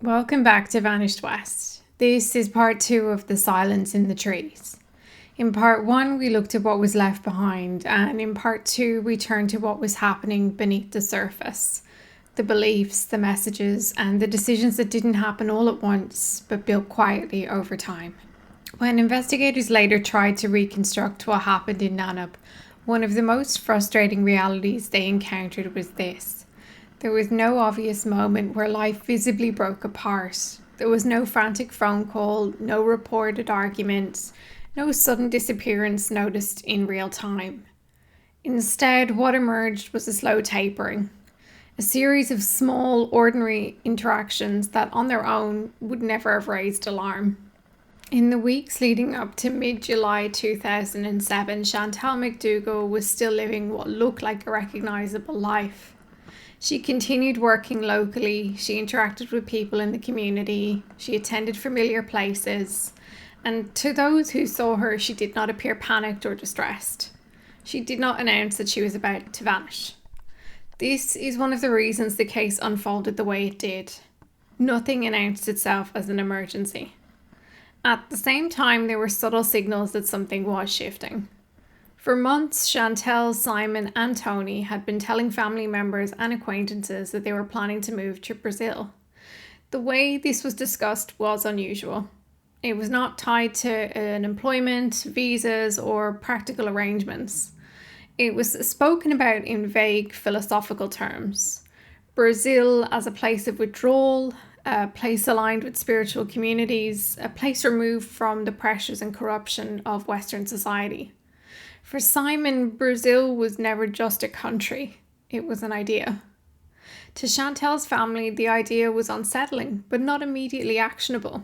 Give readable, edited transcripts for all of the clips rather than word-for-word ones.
Welcome back to Vanished West. This is part 2 of The Silence in the Trees. In part 1, we looked at what was left behind, and in part 2, we turned to what was happening beneath the surface. The beliefs, the messages, and the decisions that didn't happen all at once, but built quietly over time. When investigators later tried to reconstruct what happened in Nanup, one of the most frustrating realities they encountered was this. There was no obvious moment where life visibly broke apart. There was no frantic phone call, no reported arguments, no sudden disappearance noticed in real time. Instead, what emerged was a slow tapering, a series of small, ordinary interactions that on their own would never have raised alarm. In the weeks leading up to mid-July 2007, Chantal McDougall was still living what looked like a recognisable life. She continued working locally, she interacted with people in the community, she attended familiar places, and to those who saw her, she did not appear panicked or distressed. She did not announce that she was about to vanish. This is one of the reasons the case unfolded the way it did. Nothing announced itself as an emergency. At the same time, there were subtle signals that something was shifting. For months, Chantal, Simon and Tony had been telling family members and acquaintances that they were planning to move to Brazil. The way this was discussed was unusual. It was not tied to an employment, visas or practical arrangements. It was spoken about in vague philosophical terms. Brazil as a place of withdrawal, a place aligned with spiritual communities, a place removed from the pressures and corruption of Western society. For Simon, Brazil was never just a country, it was an idea. To Chantal's family, the idea was unsettling, but not immediately actionable.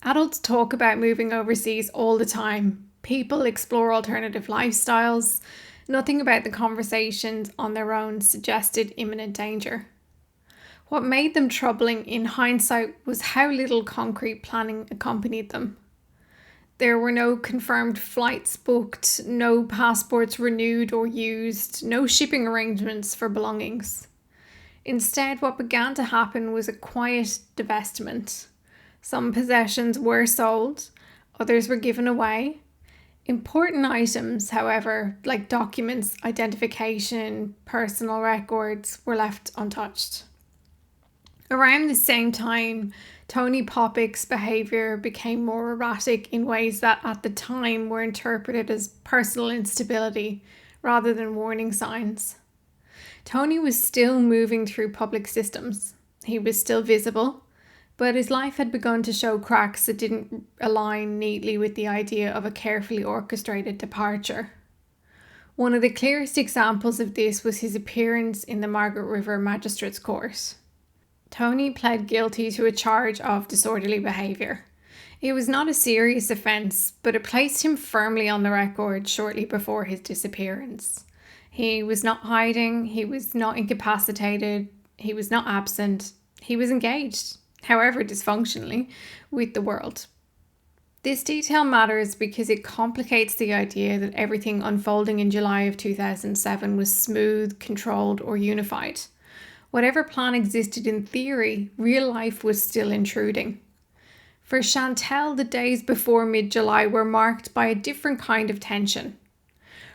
Adults talk about moving overseas all the time. People explore alternative lifestyles. Nothing about the conversations on their own suggested imminent danger. What made them troubling in hindsight was how little concrete planning accompanied them. There were no confirmed flights booked, no passports renewed or used, no shipping arrangements for belongings. Instead, what began to happen was a quiet divestment. Some possessions were sold, others were given away. Important items, however, like documents, identification, personal records, were left untouched. Around the same time, Tony Poppick's behaviour became more erratic in ways that at the time were interpreted as personal instability rather than warning signs. Tony was still moving through public systems. He was still visible, but his life had begun to show cracks that didn't align neatly with the idea of a carefully orchestrated departure. One of the clearest examples of this was his appearance in the Margaret River Magistrates Court. Tony pled guilty to a charge of disorderly behaviour. It was not a serious offence, but it placed him firmly on the record shortly before his disappearance. He was not hiding, he was not incapacitated, he was not absent, he was engaged, however dysfunctionally, with the world. This detail matters because it complicates the idea that everything unfolding in July of 2007 was smooth, controlled or unified. Whatever plan existed in theory, real life was still intruding. For Chantal, the days before mid-July were marked by a different kind of tension.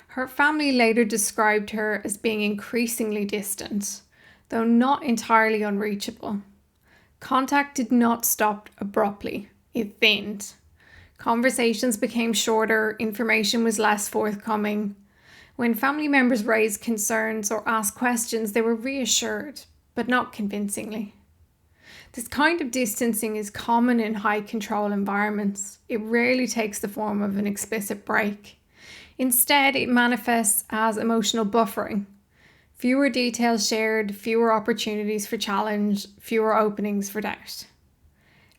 Her family later described her as being increasingly distant, though not entirely unreachable. Contact did not stop abruptly, it thinned. Conversations became shorter, information was less forthcoming. When family members raised concerns or asked questions, they were reassured, but not convincingly. This kind of distancing is common in high control environments. It rarely takes the form of an explicit break. Instead, it manifests as emotional buffering. Fewer details shared, fewer opportunities for challenge, fewer openings for doubt.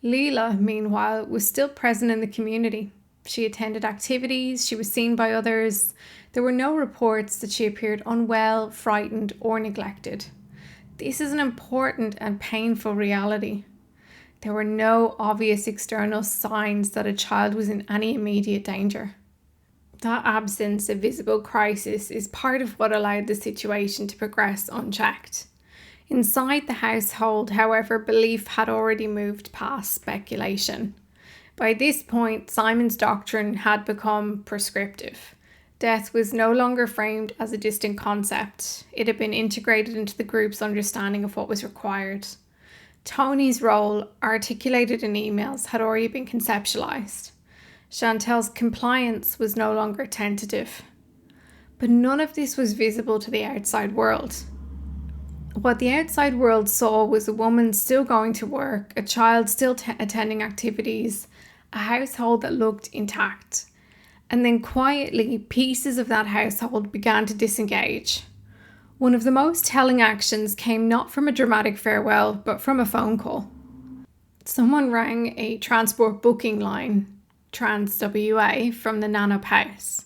Leela, meanwhile, was still present in the community. She attended activities, she was seen by others. There were no reports that she appeared unwell, frightened, or neglected. This is an important and painful reality. There were no obvious external signs that a child was in any immediate danger. That absence of visible crisis is part of what allowed the situation to progress unchecked. Inside the household, however, belief had already moved past speculation. By this point, Simon's doctrine had become prescriptive. Death was no longer framed as a distant concept. It had been integrated into the group's understanding of what was required. Tony's role, articulated in emails, had already been conceptualized. Chantel's compliance was no longer tentative. But none of this was visible to the outside world. What the outside world saw was a woman still going to work, a child still attending activities, a household that looked intact. And then quietly, pieces of that household began to disengage. One of the most telling actions came not from a dramatic farewell, but from a phone call. Someone rang a transport booking line, Trans WA, from the Nanop house.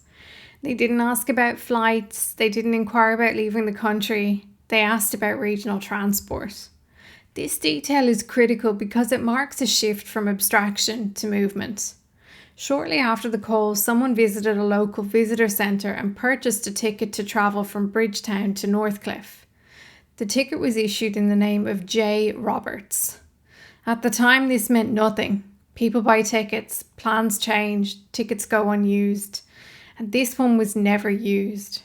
They didn't ask about flights, they didn't inquire about leaving the country, they asked about regional transport. This detail is critical because it marks a shift from abstraction to movement. Shortly after the call, someone visited a local visitor centre and purchased a ticket to travel from Bridgetown to Northcliffe. The ticket was issued in the name of J. Roberts. At the time, this meant nothing. People buy tickets, plans change, tickets go unused, and this one was never used.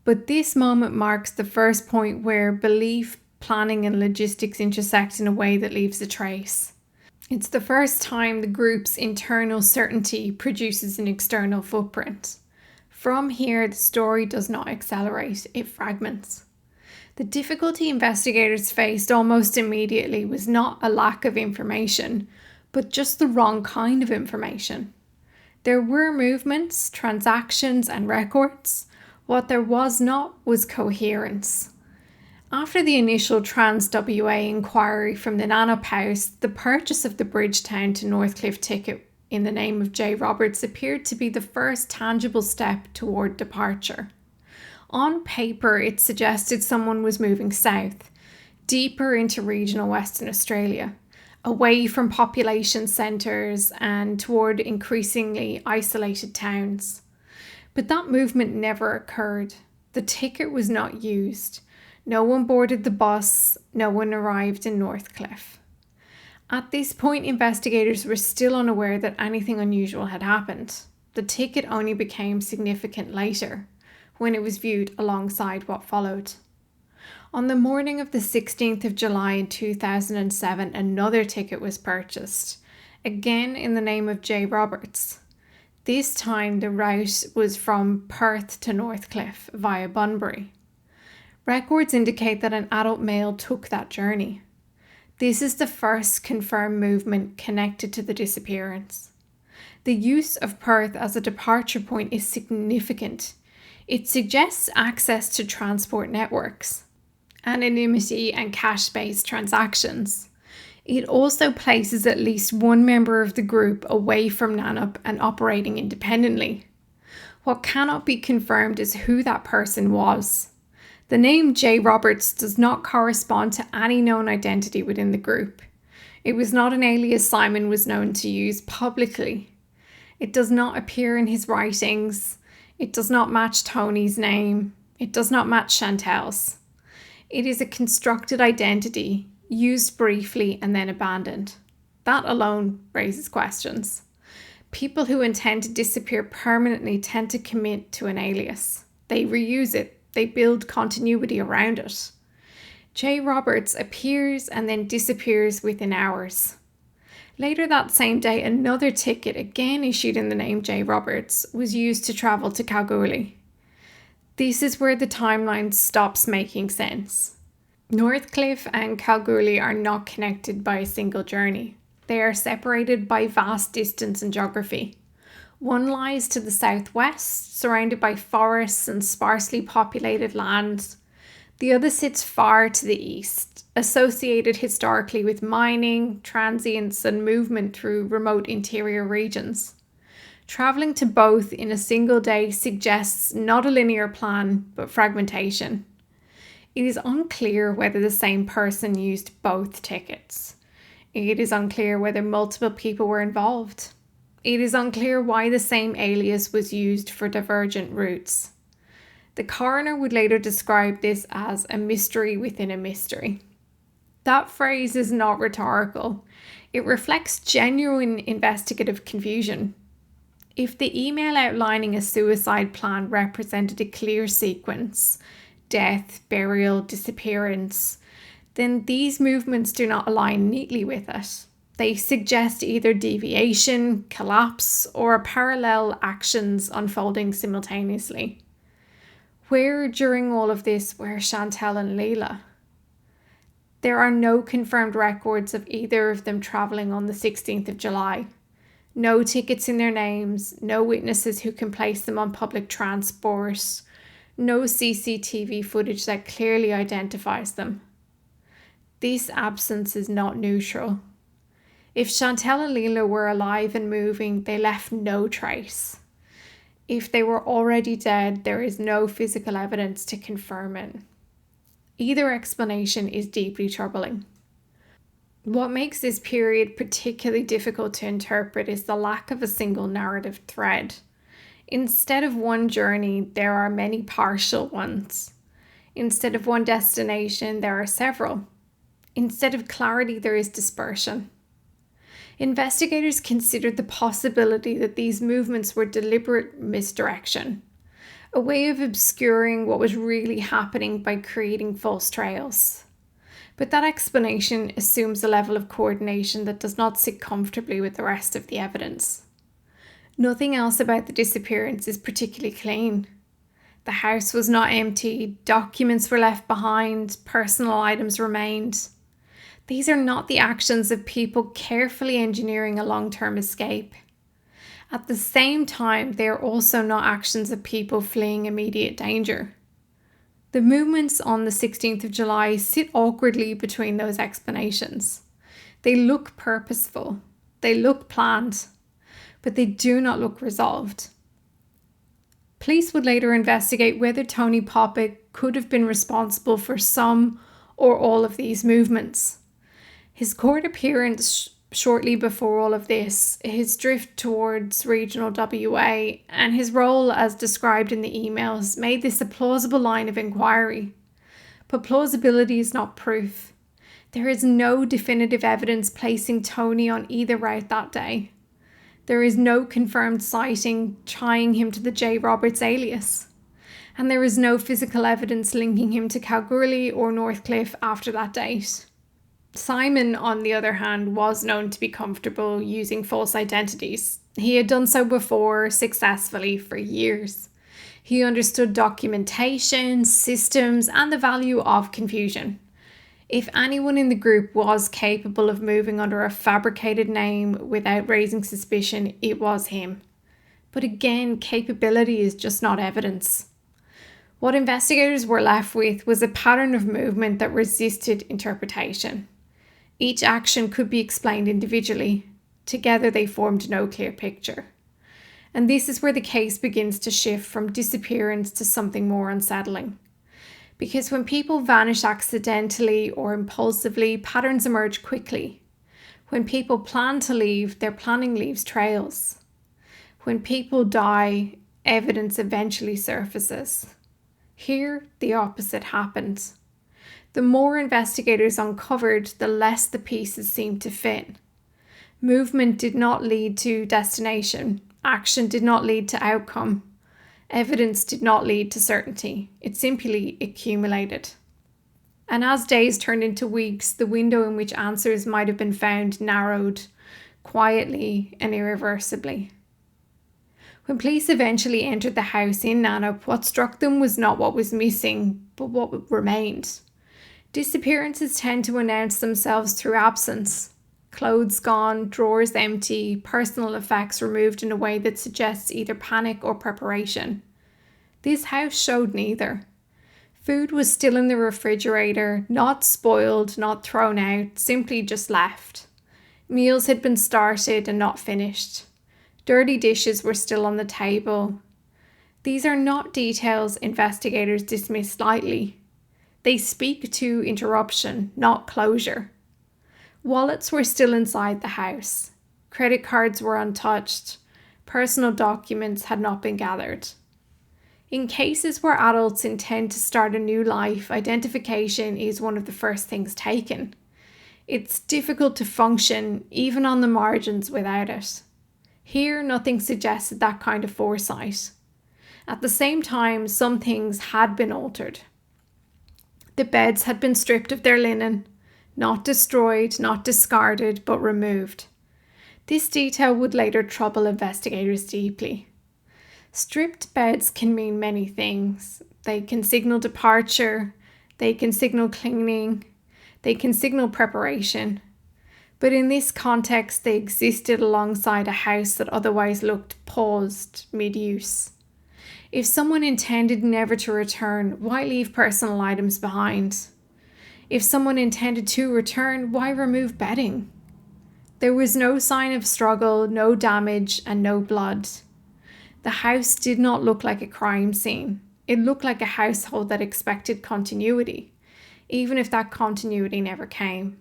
But this moment marks the first point where belief, planning, and logistics intersect in a way that leaves a trace. It's the first time the group's internal certainty produces an external footprint. From here, the story does not accelerate, it fragments. The difficulty investigators faced almost immediately was not a lack of information, but just the wrong kind of information. There were movements, transactions, and records. What there was not was coherence. After the initial Trans WA inquiry from the Nanop house, the purchase of the Bridgetown to Northcliffe ticket in the name of J. Roberts appeared to be the first tangible step toward departure. On paper, it suggested someone was moving south, deeper into regional Western Australia, away from population centres and toward increasingly isolated towns. But that movement never occurred. The ticket was not used. No one boarded the bus. No one arrived in Northcliffe. At this point, investigators were still unaware that anything unusual had happened. The ticket only became significant later, when it was viewed alongside what followed. On the morning of the 16th of July in 2007, another ticket was purchased, again in the name of J. Roberts. This time the route was from Perth to Northcliffe via Bunbury. Records indicate that an adult male took that journey. This is the first confirmed movement connected to the disappearance. The use of Perth as a departure point is significant. It suggests access to transport networks, anonymity, and cash-based transactions. It also places at least one member of the group away from Nanop and operating independently. What cannot be confirmed is who that person was. The name J. Roberts does not correspond to any known identity within the group. It was not an alias Simon was known to use publicly. It does not appear in his writings. It does not match Tony's name. It does not match Chantel's. It is a constructed identity, used briefly and then abandoned. That alone raises questions. People who intend to disappear permanently tend to commit to an alias. They reuse it. They build continuity around it. J. Roberts appears and then disappears within hours. Later that same day, another ticket, again issued in the name J. Roberts, was used to travel to Kalgoorlie. This is where the timeline stops making sense. Northcliffe and Kalgoorlie are not connected by a single journey. They are separated by vast distance and geography. One lies to the southwest, surrounded by forests and sparsely populated lands. The other sits far to the east, associated historically with mining, transience, and movement through remote interior regions. Travelling to both in a single day suggests not a linear plan, but fragmentation. It is unclear whether the same person used both tickets. It is unclear whether multiple people were involved. It is unclear why the same alias was used for divergent routes. The coroner would later describe this as a mystery within a mystery. That phrase is not rhetorical. It reflects genuine investigative confusion. If the email outlining a suicide plan represented a clear sequence, death, burial, disappearance, then these movements do not align neatly with it. They suggest either deviation, collapse, or parallel actions unfolding simultaneously. Where during all of this were Chantel and Leila? There are no confirmed records of either of them travelling on the 16th of July. No tickets in their names, no witnesses who can place them on public transport, no CCTV footage that clearly identifies them. This absence is not neutral. If Chantel and Leila were alive and moving, they left no trace. If they were already dead, there is no physical evidence to confirm it. Either explanation is deeply troubling. What makes this period particularly difficult to interpret is the lack of a single narrative thread. Instead of one journey, there are many partial ones. Instead of one destination, there are several. Instead of clarity, there is dispersion. Investigators considered the possibility that these movements were deliberate misdirection, a way of obscuring what was really happening by creating false trails. But that explanation assumes a level of coordination that does not sit comfortably with the rest of the evidence. Nothing else about the disappearance is particularly clean. The house was not empty, documents were left behind, personal items remained. These are not the actions of people carefully engineering a long-term escape. At the same time, they are also not actions of people fleeing immediate danger. The movements on the 16th of July sit awkwardly between those explanations. They look purposeful, they look planned, but they do not look resolved. Police would later investigate whether Tony Poppet could have been responsible for some or all of these movements. His court appearance shortly before all of this, his drift towards regional WA, and his role as described in the emails made this a plausible line of inquiry. But plausibility is not proof. There is no definitive evidence placing Tony on either route that day. There is no confirmed sighting tying him to the J. Roberts alias. And there is no physical evidence linking him to Kalgoorlie or Northcliffe after that date. Simon, on the other hand, was known to be comfortable using false identities. He had done so before, successfully, for years. He understood documentation, systems, and the value of confusion. If anyone in the group was capable of moving under a fabricated name without raising suspicion, it was him. But again, capability is just not evidence. What investigators were left with was a pattern of movement that resisted interpretation. Each action could be explained individually. Together they formed no clear picture. And this is where the case begins to shift from disappearance to something more unsettling. Because when people vanish accidentally or impulsively, patterns emerge quickly. When people plan to leave, their planning leaves trails. When people die, evidence eventually surfaces. Here, the opposite happened. The more investigators uncovered, the less the pieces seemed to fit. Movement did not lead to destination. Action did not lead to outcome. Evidence did not lead to certainty. It simply accumulated. And as days turned into weeks, the window in which answers might have been found narrowed, quietly and irreversibly. When police eventually entered the house in Nannup, what struck them was not what was missing, but what remained. Disappearances tend to announce themselves through absence. Clothes gone, drawers empty, personal effects removed in a way that suggests either panic or preparation. This house showed neither. Food was still in the refrigerator, not spoiled, not thrown out, simply just left. Meals had been started and not finished. Dirty dishes were still on the table. These are not details investigators dismiss lightly. They speak to interruption, not closure. Wallets were still inside the house. Credit cards were untouched. Personal documents had not been gathered. In cases where adults intend to start a new life, identification is one of the first things taken. It's difficult to function, even on the margins, without it. Here, nothing suggested that kind of foresight. At the same time, some things had been altered. The beds had been stripped of their linen, not destroyed, not discarded, but removed. This detail would later trouble investigators deeply. Stripped beds can mean many things. They can signal departure, they can signal cleaning, they can signal preparation. But in this context, they existed alongside a house that otherwise looked paused mid-use. If someone intended never to return, why leave personal items behind? If someone intended to return, why remove bedding? There was no sign of struggle, no damage, and no blood. The house did not look like a crime scene. It looked like a household that expected continuity, even if that continuity never came.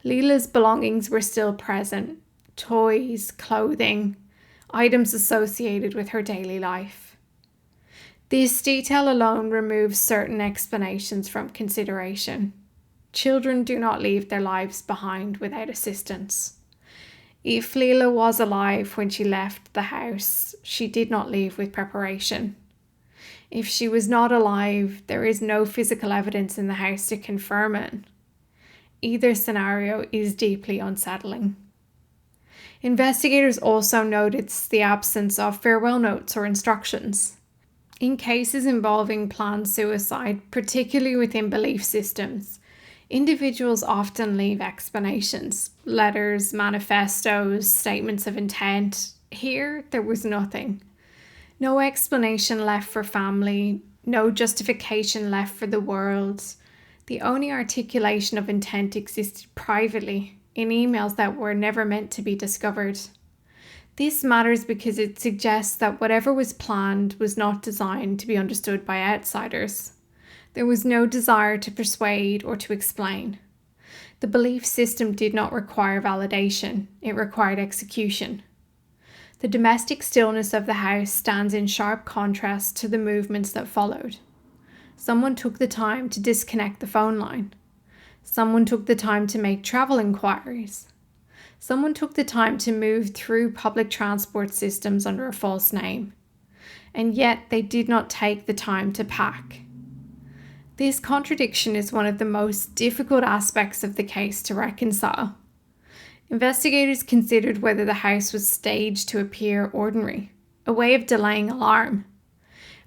Leela's belongings were still present: toys, clothing, items associated with her daily life. This detail alone removes certain explanations from consideration. Children do not leave their lives behind without assistance. If Leela was alive when she left the house, she did not leave with preparation. If she was not alive, there is no physical evidence in the house to confirm it. Either scenario is deeply unsettling. Investigators also noticed the absence of farewell notes or instructions. In cases involving planned suicide, particularly within belief systems, individuals often leave explanations: letters, manifestos, statements of intent. Here, there was nothing. No explanation left for family, no justification left for the world. The only articulation of intent existed privately, in emails that were never meant to be discovered. This matters because it suggests that whatever was planned was not designed to be understood by outsiders. There was no desire to persuade or to explain. The belief system did not require validation, it required execution. The domestic stillness of the house stands in sharp contrast to the movements that followed. Someone took the time to disconnect the phone line. Someone took the time to make travel inquiries. Someone took the time to move through public transport systems under a false name. And yet they did not take the time to pack. This contradiction is one of the most difficult aspects of the case to reconcile. Investigators considered whether the house was staged to appear ordinary, a way of delaying alarm.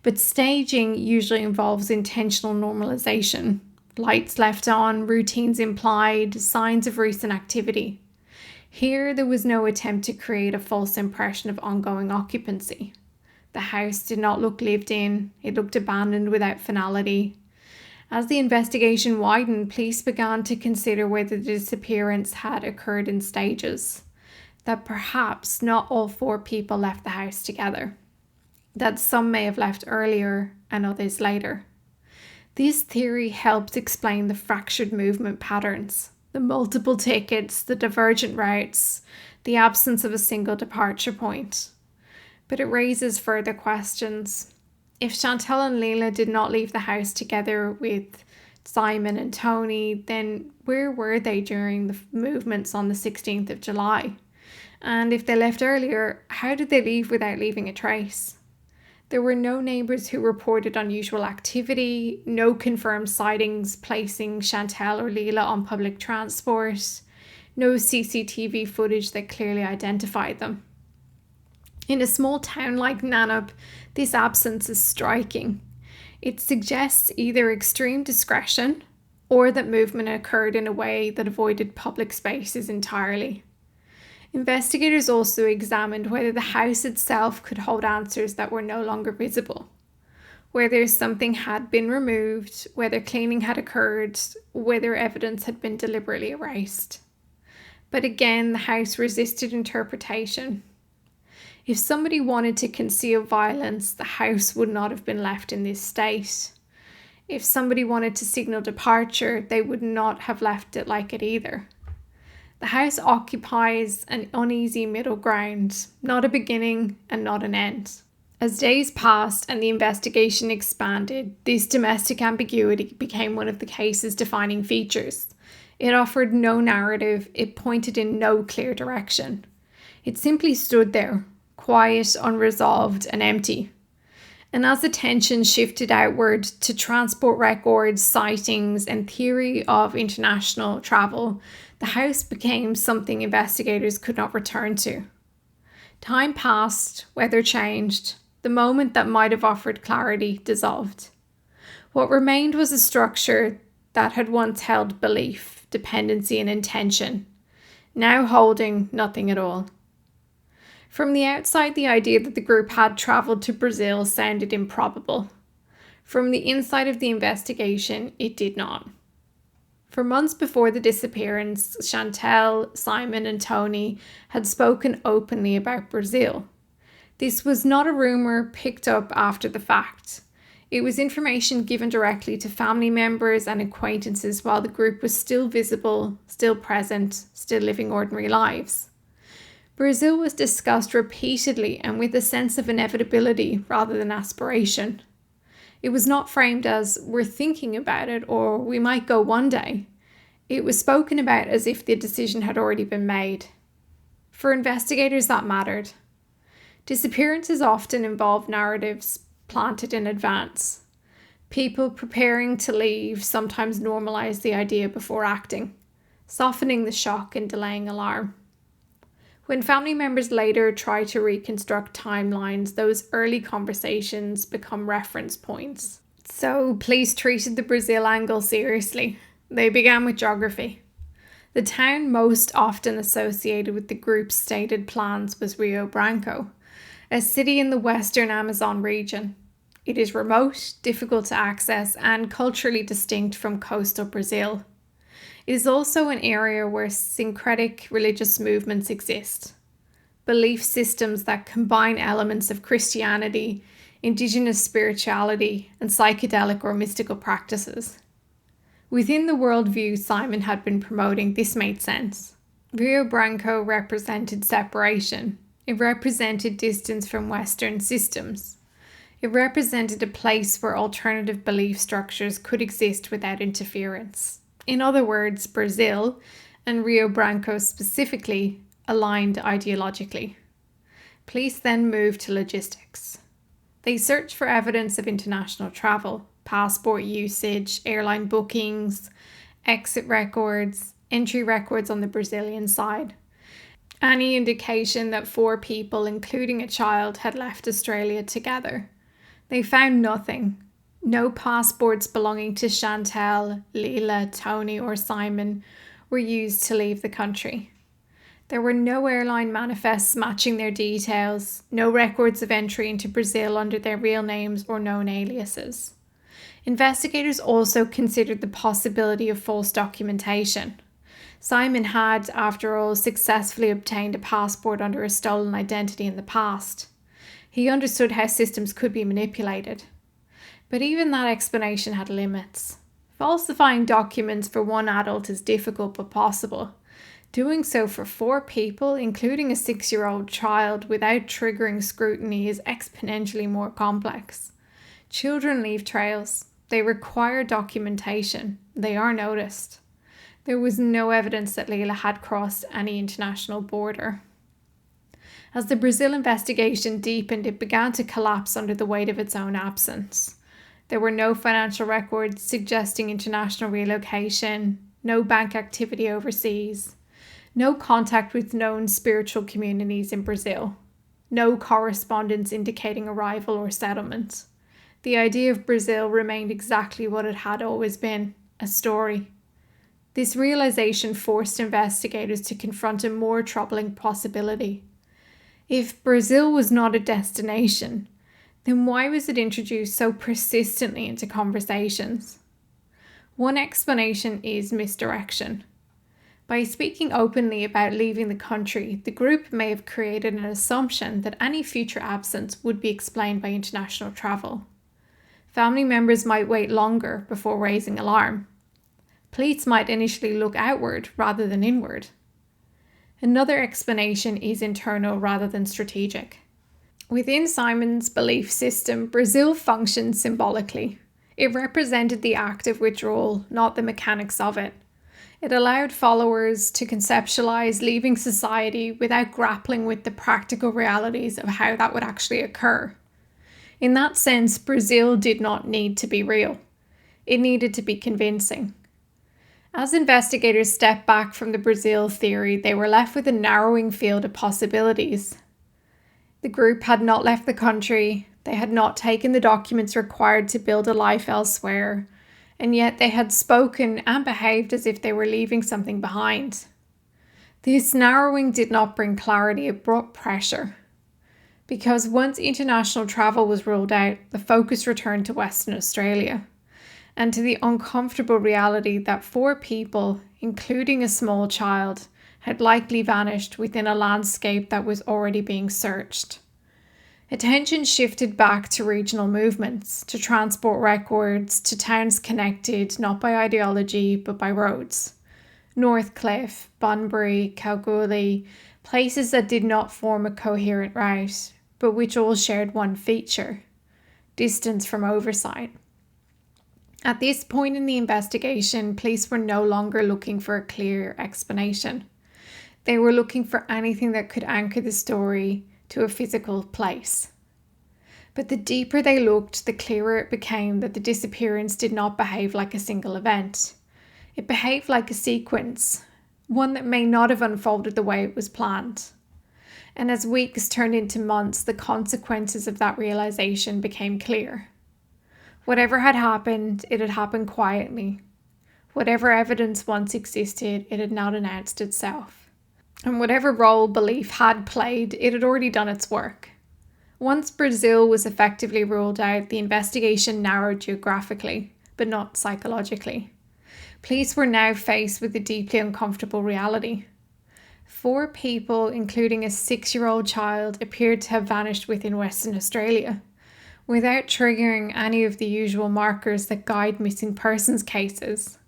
But staging usually involves intentional normalization: lights left on, routines implied, signs of recent activity. Here, there was no attempt to create a false impression of ongoing occupancy. The house did not look lived in, it looked abandoned without finality. As the investigation widened, police began to consider whether the disappearance had occurred in stages, that perhaps not all 4 people left the house together, that some may have left earlier and others later. This theory helps explain the fractured movement patterns, the multiple tickets, the divergent routes, the absence of a single departure point. But it raises further questions. If Chantal and Leela did not leave the house together with Simon and Tony, then where were they during the movements on the 16th of July? And if they left earlier, how did they leave without leaving a trace? There were no neighbours who reported unusual activity, no confirmed sightings placing Chantal or Leela on public transport, no CCTV footage that clearly identified them. In a small town like Nanop, this absence is striking. It suggests either extreme discretion or that movement occurred in a way that avoided public spaces entirely. Investigators also examined whether the house itself could hold answers that were no longer visible, whether something had been removed, whether cleaning had occurred, whether evidence had been deliberately erased. But again, the house resisted interpretation. If somebody wanted to conceal violence, the house would not have been left in this state. If somebody wanted to signal departure, they would not have left it like it either. The house occupies an uneasy middle ground, not a beginning and not an end. As days passed and the investigation expanded, this domestic ambiguity became one of the case's defining features. It offered no narrative, it pointed in no clear direction. It simply stood there, quiet, unresolved, and empty. And as the tension shifted outward to transport records, sightings, and theory of international travel, the house became something investigators could not return to. Time passed, weather changed, the moment that might have offered clarity dissolved. What remained was a structure that had once held belief, dependency, and intention, now holding nothing at all. From the outside, the idea that the group had travelled to Brazil sounded improbable. From the inside of the investigation, it did not. For months before the disappearance, Chantel, Simon, and Tony had spoken openly about Brazil. This was not a rumour picked up after the fact. It was information given directly to family members and acquaintances while the group was still visible, still present, still living ordinary lives. Brazil was discussed repeatedly and with a sense of inevitability rather than aspiration. It was not framed as, we're thinking about it, or we might go one day. It was spoken about as if the decision had already been made. For investigators, that mattered. Disappearances often involve narratives planted in advance. People preparing to leave sometimes normalize the idea before acting, softening the shock and delaying alarm. When family members later try to reconstruct timelines, those early conversations become reference points. So police treated the Brazil angle seriously. They began with geography. The town most often associated with the group's stated plans was Rio Branco, a city in the western Amazon region. It is remote, difficult to access, and culturally distinct from coastal Brazil. It is also an area where syncretic religious movements exist, belief systems that combine elements of Christianity, indigenous spirituality, and psychedelic or mystical practices. Within the worldview Simon had been promoting, this made sense. Rio Branco represented separation. It represented distance from Western systems. It represented a place where alternative belief structures could exist without interference. In other words, Brazil, and Rio Branco specifically, aligned ideologically. Police then moved to logistics. They searched for evidence of international travel, passport usage, airline bookings, exit records, entry records on the Brazilian side. Any indication that 4 people, including a child, had left Australia together. They found nothing. No passports belonging to Chantel, Leela, Tony, or Simon were used to leave the country. There were no airline manifests matching their details, no records of entry into Brazil under their real names or known aliases. Investigators also considered the possibility of false documentation. Simon had, after all, successfully obtained a passport under a stolen identity in the past. He understood how systems could be manipulated. But even that explanation had limits. Falsifying documents for one adult is difficult but possible. Doing so for 4 people, including a 6-year-old child, without triggering scrutiny is exponentially more complex. Children leave trails. They require documentation. They are noticed. There was no evidence that Leela had crossed any international border. As the Brazil investigation deepened, it began to collapse under the weight of its own absence. There were no financial records suggesting international relocation, no bank activity overseas, no contact with known spiritual communities in Brazil, no correspondence indicating arrival or settlement. The idea of Brazil remained exactly what it had always been, a story. This realization forced investigators to confront a more troubling possibility. If Brazil was not a destination, then why was it introduced so persistently into conversations? One explanation is misdirection. By speaking openly about leaving the country, the group may have created an assumption that any future absence would be explained by international travel. Family members might wait longer before raising alarm. Police might initially look outward rather than inward. Another explanation is internal rather than strategic. Within Simon's belief system, Brazil functioned symbolically. It represented the act of withdrawal, not the mechanics of it. It allowed followers to conceptualize leaving society without grappling with the practical realities of how that would actually occur. In that sense, Brazil did not need to be real. It needed to be convincing. As investigators stepped back from the Brazil theory, they were left with a narrowing field of possibilities. The group had not left the country, they had not taken the documents required to build a life elsewhere, and yet they had spoken and behaved as if they were leaving something behind. This narrowing did not bring clarity, it brought pressure. Because once international travel was ruled out, the focus returned to Western Australia, and to the uncomfortable reality that 4 people, including a small child, had likely vanished within a landscape that was already being searched. Attention shifted back to regional movements, to transport records, to towns connected not by ideology but by roads. Northcliffe, Bunbury, Kalgoorlie, places that did not form a coherent route, but which all shared one feature: distance from oversight. At this point in the investigation, police were no longer looking for a clear explanation. They were looking for anything that could anchor the story to a physical place. But the deeper they looked, the clearer it became that the disappearance did not behave like a single event. It behaved like a sequence, one that may not have unfolded the way it was planned. And as weeks turned into months, the consequences of that realization became clear. Whatever had happened, it had happened quietly. Whatever evidence once existed, it had not announced itself. And whatever role belief had played, it had already done its work. Once Brazil was effectively ruled out, the investigation narrowed geographically, but not psychologically. Police were now faced with a deeply uncomfortable reality. 4 people, including a 6-year-old child, appeared to have vanished within Western Australia, without triggering any of the usual markers that guide missing persons cases.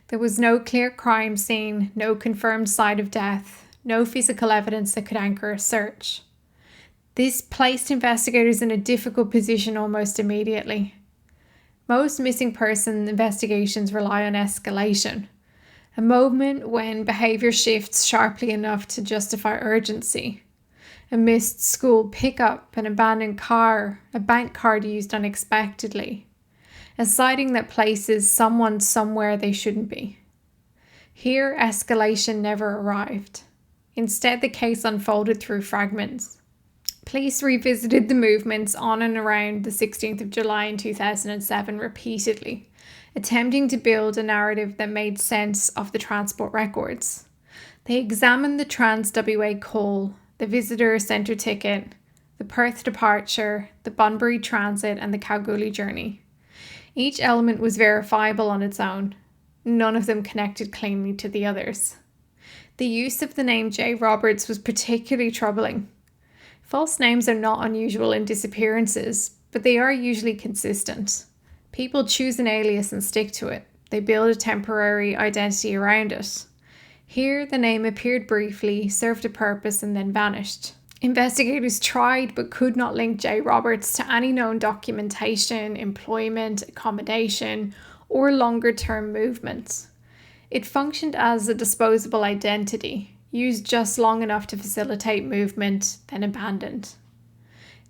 There was no clear crime scene, no confirmed site of death, no physical evidence that could anchor a search. This placed investigators in a difficult position almost immediately. Most missing person investigations rely on escalation, a moment when behaviour shifts sharply enough to justify urgency. A missed school pickup, an abandoned car, a bank card used unexpectedly, a sighting that places someone somewhere they shouldn't be. Here, escalation never arrived. Instead, the case unfolded through fragments. Police revisited the movements on and around the 16th of July in 2007 repeatedly, attempting to build a narrative that made sense of the transport records. They examined the Trans-WA call, the visitor centre ticket, the Perth departure, the Bunbury transit and the Kalgoorlie journey. Each element was verifiable on its own. None of them connected cleanly to the others. The use of the name J. Roberts was particularly troubling. False names are not unusual in disappearances, but they are usually consistent. People choose an alias and stick to it. They build a temporary identity around it. Here, the name appeared briefly, served a purpose, and then vanished. Investigators tried but could not link J. Roberts to any known documentation, employment, accommodation, or longer-term movements. It functioned as a disposable identity, used just long enough to facilitate movement, then abandoned.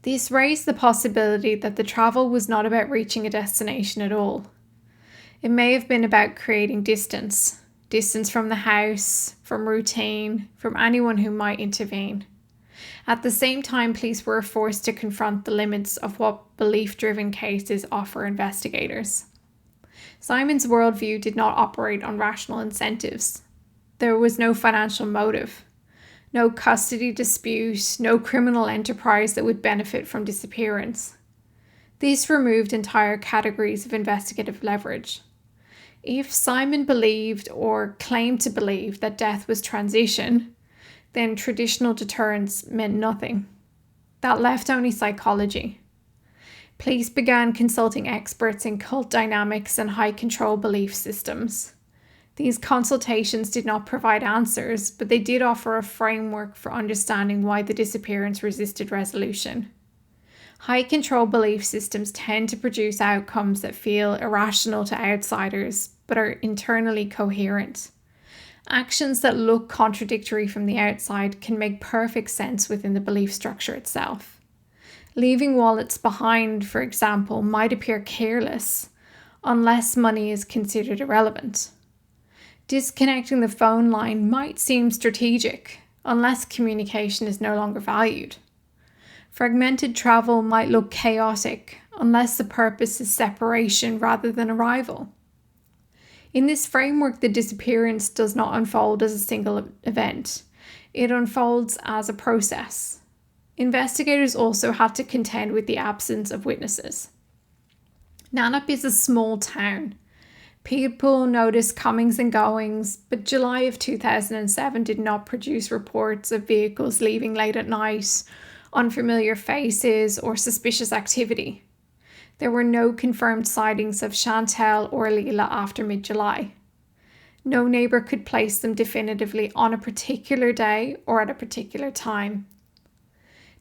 This raised the possibility that the travel was not about reaching a destination at all. It may have been about creating distance from the house, from routine, from anyone who might intervene. At the same time, police were forced to confront the limits of what belief-driven cases offer investigators. Simon's worldview did not operate on rational incentives. There was no financial motive, no custody dispute, no criminal enterprise that would benefit from disappearance. This removed entire categories of investigative leverage. If Simon believed or claimed to believe that death was transition, then traditional deterrence meant nothing. That left only psychology. Police began consulting experts in cult dynamics and high control belief systems. These consultations did not provide answers, but they did offer a framework for understanding why the disappearance resisted resolution. High control belief systems tend to produce outcomes that feel irrational to outsiders, but are internally coherent. Actions that look contradictory from the outside can make perfect sense within the belief structure itself. Leaving wallets behind, for example, might appear careless unless money is considered irrelevant. Disconnecting the phone line might seem strategic unless communication is no longer valued. Fragmented travel might look chaotic unless the purpose is separation rather than arrival. In this framework, the disappearance does not unfold as a single event. It unfolds as a process. Investigators also had to contend with the absence of witnesses. Nannup is a small town. People noticed comings and goings, but July of 2007 did not produce reports of vehicles leaving late at night, unfamiliar faces, or suspicious activity. There were no confirmed sightings of Chantel or Leela after mid-July. No neighbour could place them definitively on a particular day or at a particular time.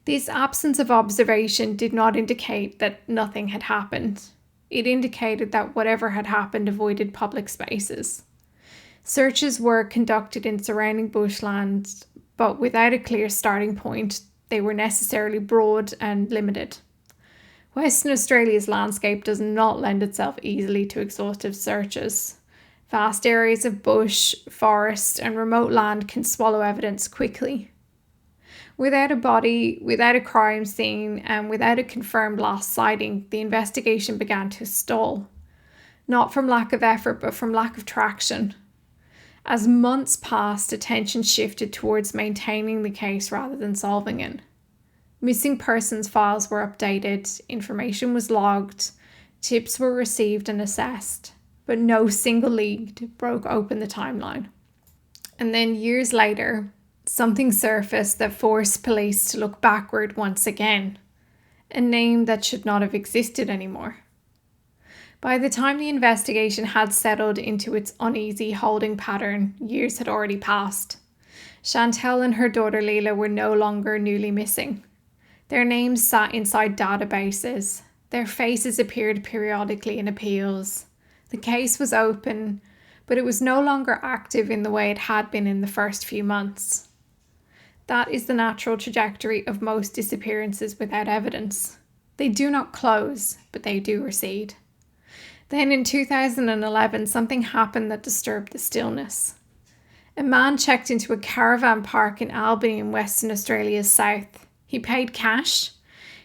This absence of observation did not indicate that nothing had happened. It indicated that whatever had happened avoided public spaces. Searches were conducted in surrounding bushland, but without a clear starting point, they were necessarily broad and limited. Western Australia's landscape does not lend itself easily to exhaustive searches. Vast areas of bush, forest, and remote land can swallow evidence quickly. Without a body, without a crime scene, and without a confirmed last sighting, the investigation began to stall. Not from lack of effort, but from lack of traction. As months passed, attention shifted towards maintaining the case rather than solving it. Missing persons files were updated, information was logged, tips were received and assessed, but no single lead broke open the timeline. And then years later, something surfaced that forced police to look backward once again, a name that should not have existed anymore. By the time the investigation had settled into its uneasy holding pattern, years had already passed. Chantel and her daughter Leela were no longer newly missing. Their names sat inside databases. Their faces appeared periodically in appeals. The case was open, but it was no longer active in the way it had been in the first few months. That is the natural trajectory of most disappearances without evidence. They do not close, but they do recede. Then in 2011, something happened that disturbed the stillness. A man checked into a caravan park in Albany in Western Australia's south. He paid cash.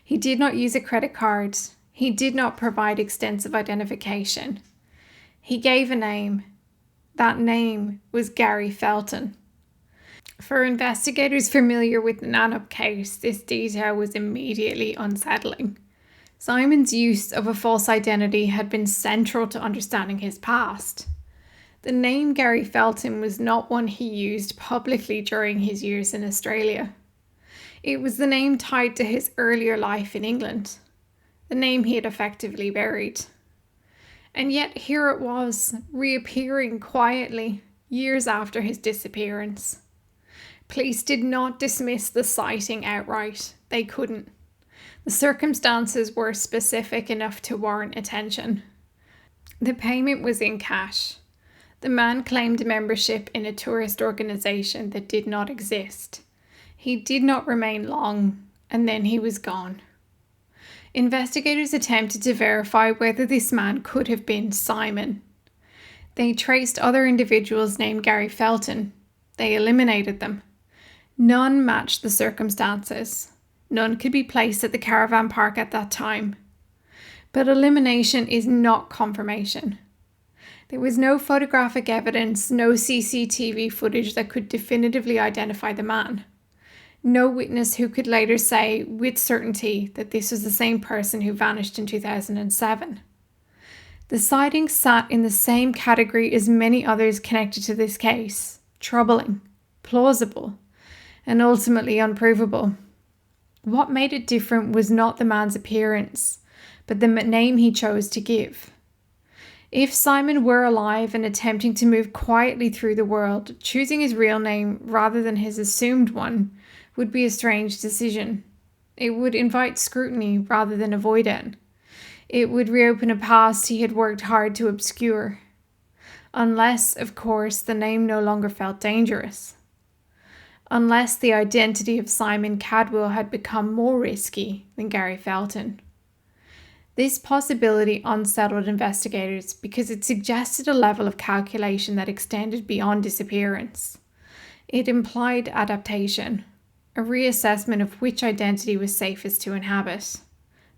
He did not use a credit card. He did not provide extensive identification. He gave a name. That name was Gary Felton. For investigators familiar with the Nannup case, this detail was immediately unsettling. Simon's use of a false identity had been central to understanding his past. The name Gary Felton was not one he used publicly during his years in Australia. It was the name tied to his earlier life in England, the name he had effectively buried. And yet here it was, reappearing quietly, years after his disappearance. Police did not dismiss the sighting outright. They couldn't. The circumstances were specific enough to warrant attention. The payment was in cash. The man claimed membership in a tourist organisation that did not exist. He did not remain long, and then he was gone. Investigators attempted to verify whether this man could have been Simon. They traced other individuals named Gary Felton. They eliminated them. None matched the circumstances. None could be placed at the caravan park at that time. But elimination is not confirmation. There was no photographic evidence, no CCTV footage that could definitively identify the man. No witness who could later say with certainty that this was the same person who vanished in 2007. The sighting sat in the same category as many others connected to this case: troubling, plausible, and ultimately unprovable. What made it different was not the man's appearance, but the name he chose to give. If Simon were alive and attempting to move quietly through the world, choosing his real name rather than his assumed one would be a strange decision. It would invite scrutiny rather than avoid it. It would reopen a past he had worked hard to obscure. Unless, of course, the name no longer felt dangerous. Unless the identity of Simon Cadwell had become more risky than Gary Felton. This possibility unsettled investigators because it suggested a level of calculation that extended beyond disappearance. It implied adaptation, a reassessment of which identity was safest to inhabit.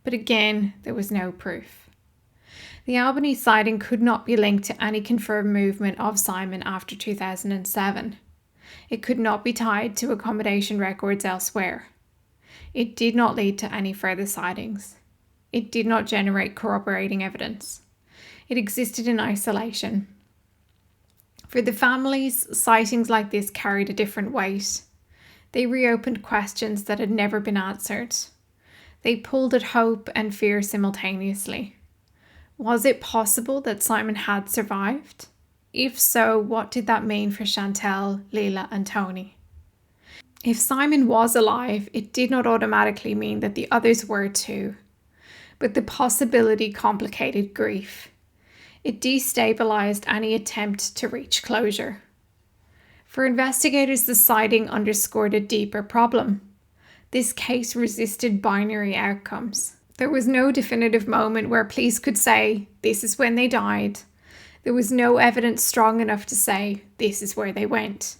But again, there was no proof. The Albany sighting could not be linked to any confirmed movement of Simon after 2007. It could not be tied to accommodation records elsewhere. It did not lead to any further sightings. It did not generate corroborating evidence. It existed in isolation. For the families, sightings like this carried a different weight. They reopened questions that had never been answered. They pulled at hope and fear simultaneously. Was it possible that Simon had survived? If so, what did that mean for Chantel, Leila, and Tony? If Simon was alive, it did not automatically mean that the others were too. But the possibility complicated grief. It destabilized any attempt to reach closure. For investigators, the sighting underscored a deeper problem. This case resisted binary outcomes. There was no definitive moment where police could say, this is when they died. There was no evidence strong enough to say, this is where they went.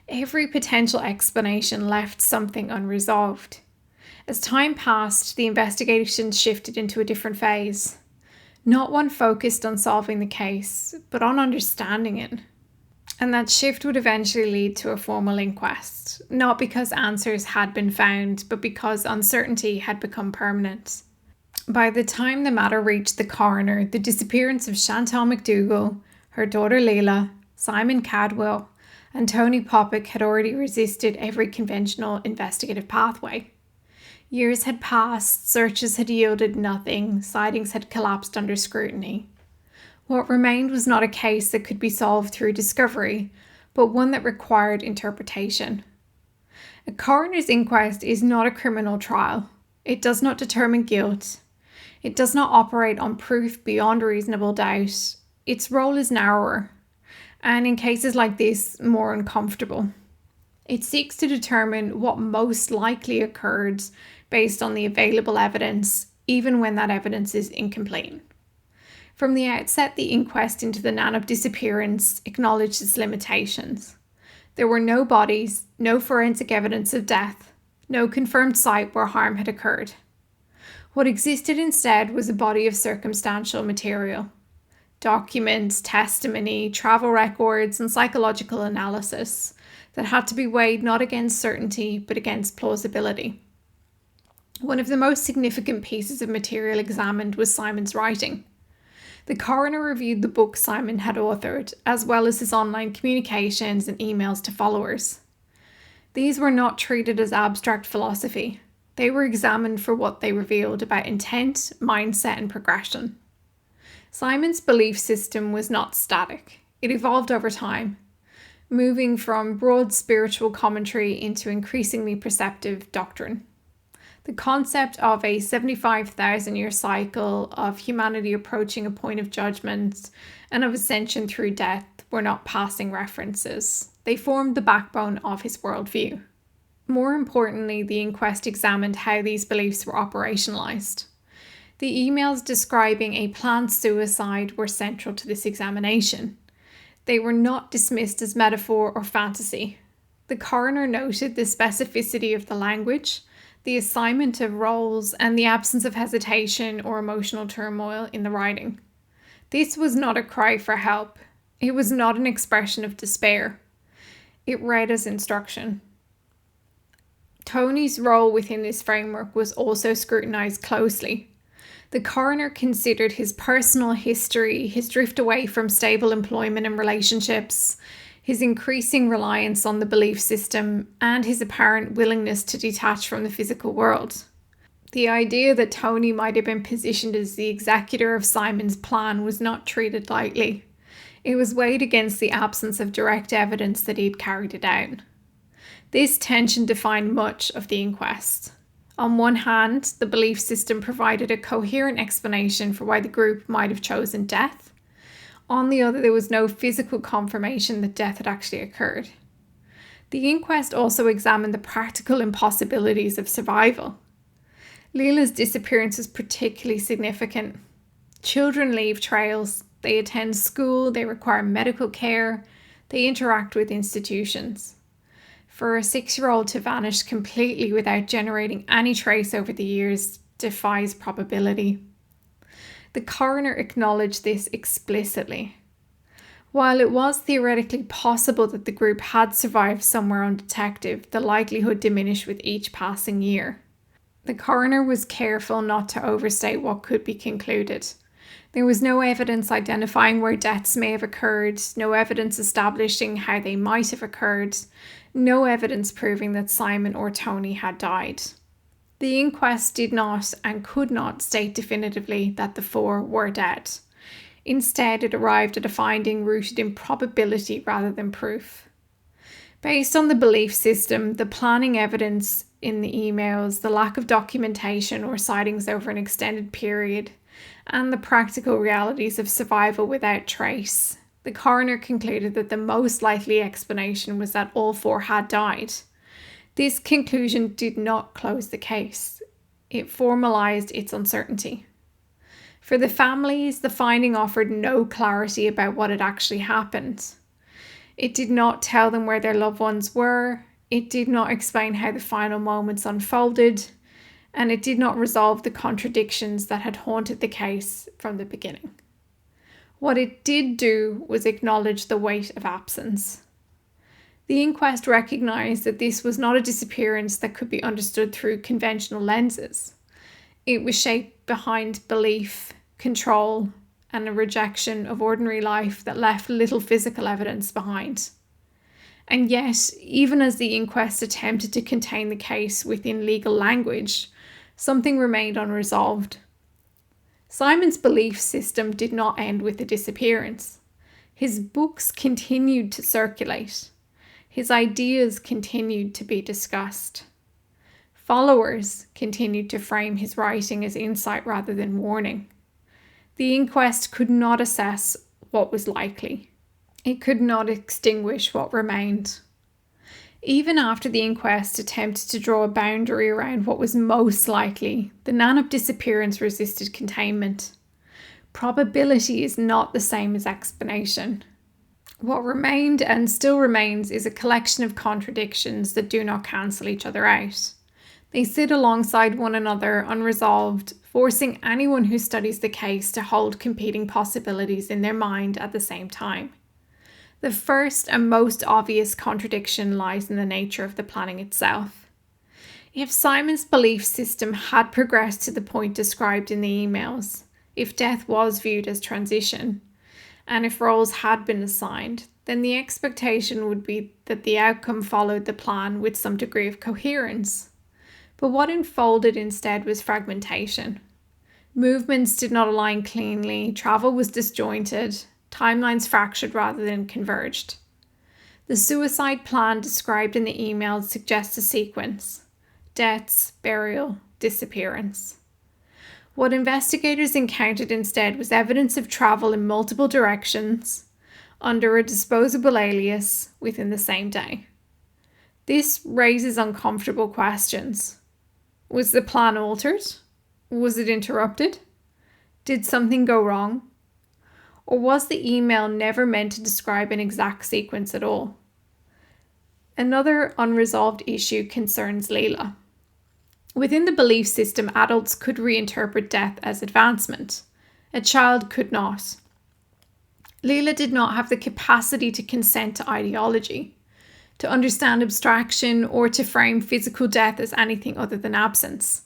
Every potential explanation left something unresolved. As time passed, the investigation shifted into a different phase. Not one focused on solving the case, but on understanding it. And that shift would eventually lead to a formal inquest, not because answers had been found, but because uncertainty had become permanent. By the time the matter reached the coroner, the disappearance of Chantal McDougall, her daughter Leila, Simon Cadwell, and Tony Popick had already resisted every conventional investigative pathway. Years had passed, searches had yielded nothing, sightings had collapsed under scrutiny. What remained was not a case that could be solved through discovery, but one that required interpretation. A coroner's inquest is not a criminal trial. It does not determine guilt. It does not operate on proof beyond reasonable doubt. Its role is narrower, and in cases like this, more uncomfortable. It seeks to determine what most likely occurred based on the available evidence, even when that evidence is incomplete. From the outset, the inquest into the Nannup disappearance acknowledged its limitations. There were no bodies, no forensic evidence of death, no confirmed site where harm had occurred. What existed instead was a body of circumstantial material. Documents, testimony, travel records, and psychological analysis that had to be weighed not against certainty, but against plausibility. One of the most significant pieces of material examined was Simon's writing. The coroner reviewed the book Simon had authored, as well as his online communications and emails to followers. These were not treated as abstract philosophy. They were examined for what they revealed about intent, mindset, and progression. Simon's belief system was not static. It evolved over time, moving from broad spiritual commentary into increasingly perceptive doctrine. The concept of a 75,000-year cycle of humanity approaching a point of judgment and of ascension through death were not passing references. They formed the backbone of his worldview. More importantly, the inquest examined how these beliefs were operationalized. The emails describing a planned suicide were central to this examination. They were not dismissed as metaphor or fantasy. The coroner noted the specificity of the language, the assignment of roles, and the absence of hesitation or emotional turmoil in the writing. This was not a cry for help. It was not an expression of despair. It read as instruction. Tony's role within this framework was also scrutinized closely. The coroner considered his personal history, his drift away from stable employment and relationships, his increasing reliance on the belief system, and his apparent willingness to detach from the physical world. The idea that Tony might have been positioned as the executor of Simon's plan was not treated lightly. It was weighed against the absence of direct evidence that he'd carried it out. This tension defined much of the inquest. On one hand, the belief system provided a coherent explanation for why the group might have chosen death. On the other, there was no physical confirmation that death had actually occurred. The inquest also examined the practical impossibilities of survival. Leela's disappearance was particularly significant. Children leave trails, they attend school, they require medical care, they interact with institutions. For a 6-year-old to vanish completely without generating any trace over the years defies probability. The coroner acknowledged this explicitly. While it was theoretically possible that the group had survived somewhere undetected, the likelihood diminished with each passing year. The coroner was careful not to overstate what could be concluded. There was no evidence identifying where deaths may have occurred, no evidence establishing how they might have occurred, no evidence proving that Simon or Tony had died. The inquest did not and could not state definitively that the 4 were dead. Instead, it arrived at a finding rooted in probability rather than proof. Based on the belief system, the planning evidence in the emails, the lack of documentation or sightings over an extended period, and the practical realities of survival without trace, the coroner concluded that the most likely explanation was that all 4 had died. This conclusion did not close the case. It formalised its uncertainty. For the families, the finding offered no clarity about what had actually happened. It did not tell them where their loved ones were, it did not explain how the final moments unfolded, and it did not resolve the contradictions that had haunted the case from the beginning. What it did do was acknowledge the weight of absence. The inquest recognised that this was not a disappearance that could be understood through conventional lenses. It was shaped behind belief, control, and a rejection of ordinary life that left little physical evidence behind. And yet, even as the inquest attempted to contain the case within legal language, something remained unresolved. Simon's belief system did not end with the disappearance. His books continued to circulate. His ideas continued to be discussed. Followers continued to frame his writing as insight rather than warning. The inquest could not assess what was likely. It could not extinguish what remained. Even after the inquest attempted to draw a boundary around what was most likely, the Nannup disappearance resisted containment. Probability is not the same as explanation. What remained and still remains is a collection of contradictions that do not cancel each other out. They sit alongside one another unresolved, forcing anyone who studies the case to hold competing possibilities in their mind at the same time. The first and most obvious contradiction lies in the nature of the planning itself. If Simon's belief system had progressed to the point described in the emails, if death was viewed as transition, and if roles had been assigned, then the expectation would be that the outcome followed the plan with some degree of coherence. But what unfolded instead was fragmentation. Movements did not align cleanly, travel was disjointed, timelines fractured rather than converged. The suicide plan described in the emails suggests a sequence: deaths, burial, disappearance. What investigators encountered instead was evidence of travel in multiple directions, under a disposable alias, within the same day. This raises uncomfortable questions. Was the plan altered? Was it interrupted? Did something go wrong? Or was the email never meant to describe an exact sequence at all? Another unresolved issue concerns Leela. Within the belief system, adults could reinterpret death as advancement. A child could not. Leela did not have the capacity to consent to ideology, to understand abstraction, or to frame physical death as anything other than absence.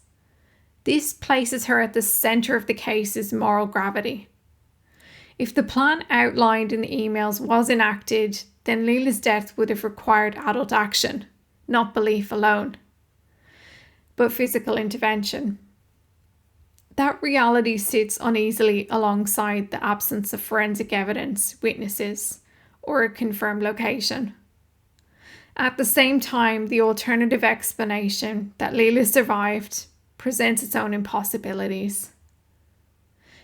This places her at the centre of the case's moral gravity. If the plan outlined in the emails was enacted, then Leela's death would have required adult action, not belief alone, but physical intervention. that reality sits uneasily alongside the absence of forensic evidence, witnesses, or a confirmed location. At the same time, the alternative explanation that Leela survived presents its own impossibilities.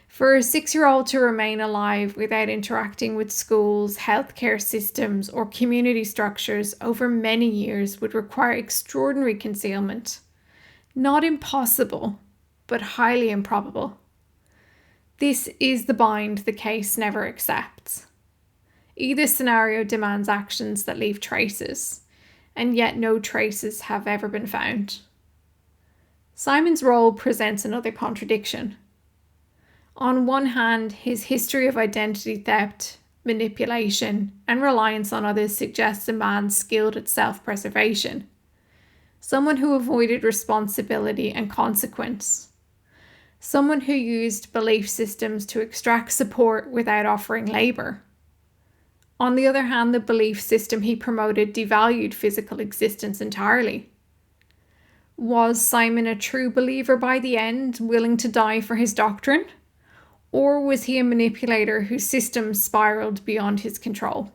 For a 6-year-old to remain alive without interacting with schools, healthcare systems, or community structures over many years would require extraordinary concealment. Not impossible, but highly improbable. This is the bind the case never accepts. Either scenario demands actions that leave traces, and yet no traces have ever been found. Simon's role presents another contradiction. On one hand, his history of identity theft, manipulation, and reliance on others suggests a man skilled at self-preservation, someone who avoided responsibility and consequence, someone who used belief systems to extract support without offering labour. On the other hand, the belief system he promoted devalued physical existence entirely. Was Simon a true believer by the end, willing to die for his doctrine? Or was he a manipulator whose systems spiraled beyond his control?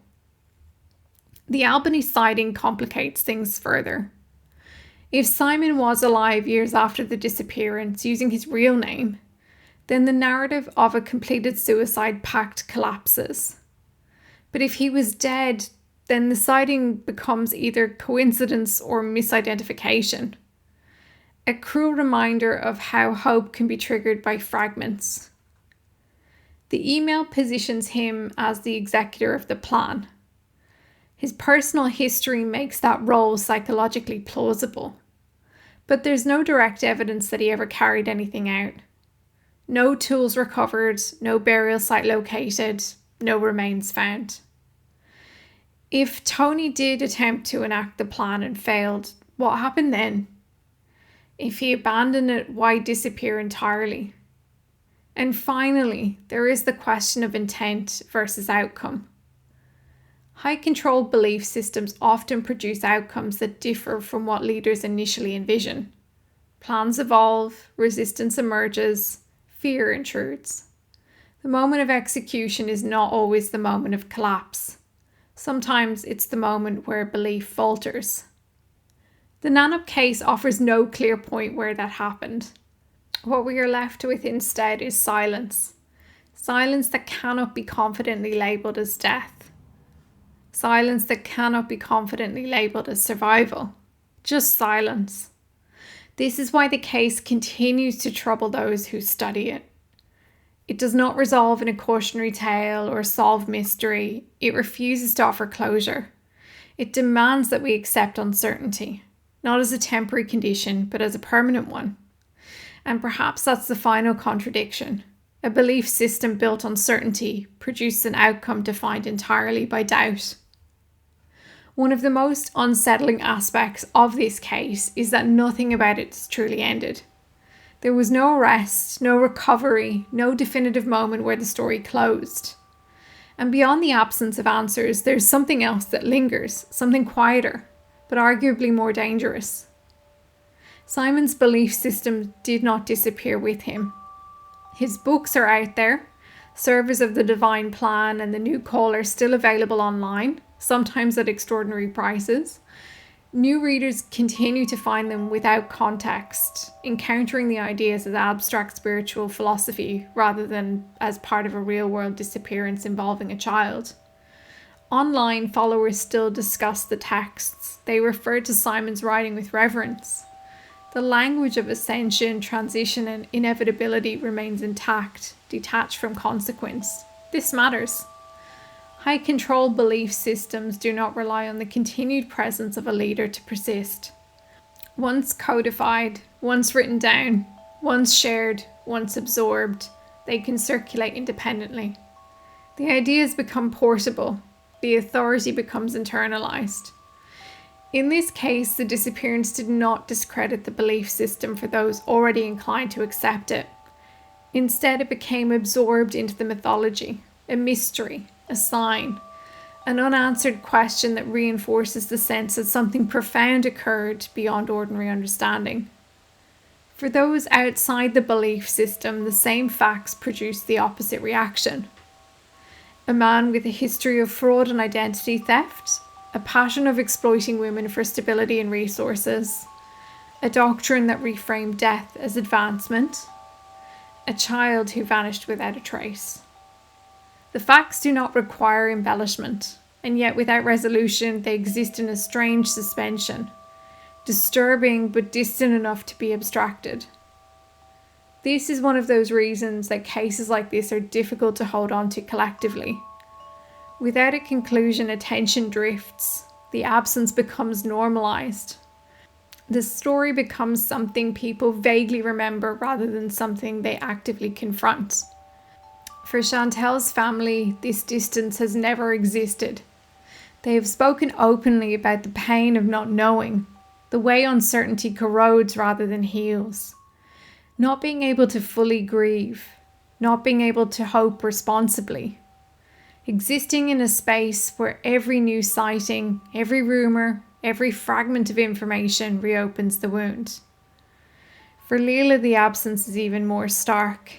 The Albany sighting complicates things further. If Simon was alive years after the disappearance using his real name, then the narrative of a completed suicide pact collapses. But if he was dead, then the sighting becomes either coincidence or misidentification. A cruel reminder of how hope can be triggered by fragments. The email positions him as the executor of the plan. His personal history makes that role psychologically plausible. But there's no direct evidence that he ever carried anything out. No tools recovered, no burial site located, no remains found. If Tony did attempt to enact the plan and failed, what happened then? If he abandoned it, why disappear entirely? And finally, there is the question of intent versus outcome. High control belief systems often produce outcomes that differ from what leaders initially envision. Plans evolve, resistance emerges, fear intrudes. The moment of execution is not always the moment of collapse. Sometimes it's the moment where belief falters. The Nanup case offers no clear point where that happened. What we are left with instead is silence. Silence that cannot be confidently labelled as death. Silence that cannot be confidently labelled as survival. Just silence. This is why the case continues to trouble those who study it. It does not resolve in a cautionary tale or solve mystery. It refuses to offer closure. It demands that we accept uncertainty, not as a temporary condition, but as a permanent one. And perhaps that's the final contradiction. A belief system built on certainty produces an outcome defined entirely by doubt. One of the most unsettling aspects of this case is that nothing about it is truly ended. There was no arrest, no recovery, no definitive moment where the story closed. And beyond the absence of answers, there's something else that lingers, something quieter, but arguably more dangerous. Simon's belief system did not disappear with him. His books are out there. Servers of the Divine Plan and the New Call are still available online, sometimes at extraordinary prices. New readers continue to find them without context, encountering the ideas as abstract spiritual philosophy rather than as part of a real-world disappearance involving a child. Online, followers still discuss the texts. They refer to Simon's writing with reverence. The language of ascension, transition, and inevitability remains intact, detached from consequence. This matters. High control belief systems do not rely on the continued presence of a leader to persist. Once codified, once written down, once shared, once absorbed, they can circulate independently. The ideas become portable. The authority becomes internalized. In this case, the disappearance did not discredit the belief system for those already inclined to accept it. Instead, it became absorbed into the mythology, a mystery, a sign, an unanswered question that reinforces the sense that something profound occurred beyond ordinary understanding. For those outside the belief system, the same facts produce the opposite reaction. A man with a history of fraud and identity theft, a passion of exploiting women for stability and resources, a doctrine that reframed death as advancement, a child who vanished without a trace. The facts do not require embellishment, and yet without resolution they exist in a strange suspension, disturbing but distant enough to be abstracted. This is one of those reasons that cases like this are difficult to hold on to collectively. Without a conclusion, attention drifts. The absence becomes normalized. The story becomes something people vaguely remember rather than something they actively confront. For Chantel's family, this distance has never existed. They have spoken openly about the pain of not knowing, the way uncertainty corrodes rather than heals. Not being able to fully grieve, not being able to hope responsibly. Existing in a space where every new sighting, every rumour, every fragment of information reopens the wound. For Leela, the absence is even more stark.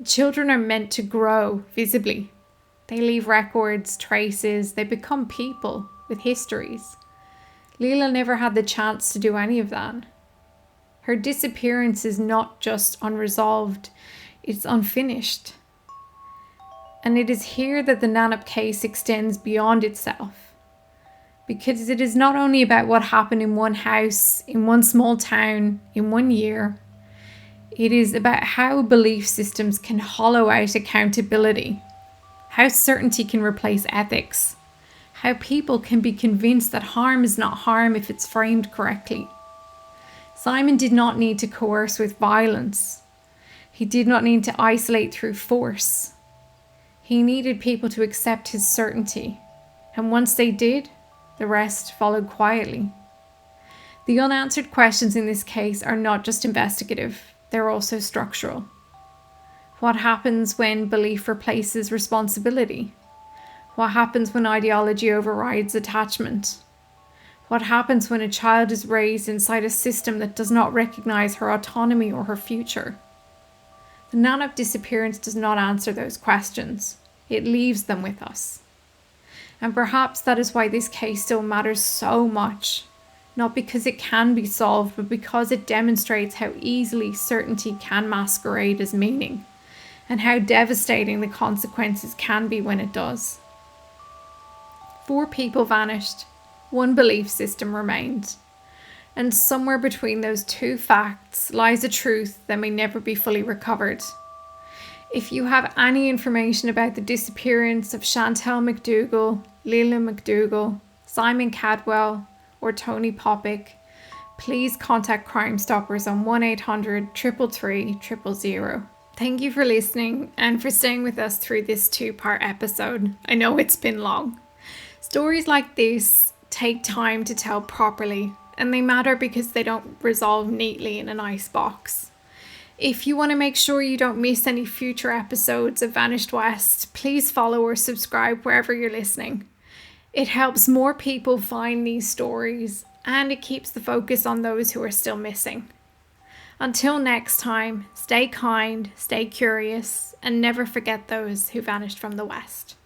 Children are meant to grow visibly. They leave records, traces, they become people with histories. Leela never had the chance to do any of that. Her disappearance is not just unresolved, it's unfinished. And it is here that the Nannup case extends beyond itself. Because it is not only about what happened in one house, in one small town, in one year. It is about how belief systems can hollow out accountability, how certainty can replace ethics, how people can be convinced that harm is not harm if it's framed correctly. Simon did not need to coerce with violence. He did not need to isolate through force. He needed people to accept his certainty, and once they did, the rest followed quietly. The unanswered questions in this case are not just investigative, they're also structural. What happens when belief replaces responsibility? What happens when ideology overrides attachment? What happens when a child is raised inside a system that does not recognize her autonomy or her future? The Nannup disappearance does not answer those questions. It leaves them with us. And perhaps that is why this case still matters so much. Not because it can be solved, but because it demonstrates how easily certainty can masquerade as meaning, and how devastating the consequences can be when it does. 4 people vanished. 1 belief system remained. And somewhere between those 2 facts lies a truth that may never be fully recovered. If you have any information about the disappearance of Chantel McDougall, Leela McDougall, Simon Cadwell, or Tony Popick, please contact Crime Stoppers on 1-800-333-000. Thank you for listening and for staying with us through this 2-part episode. I know it's been long. Stories like this take time to tell properly, and they matter because they don't resolve neatly in a nice box. If you want to make sure you don't miss any future episodes of Vanished West, please follow or subscribe wherever you're listening. It helps more people find these stories, and it keeps the focus on those who are still missing. Until next time, stay kind, stay curious, and never forget those who vanished from the West.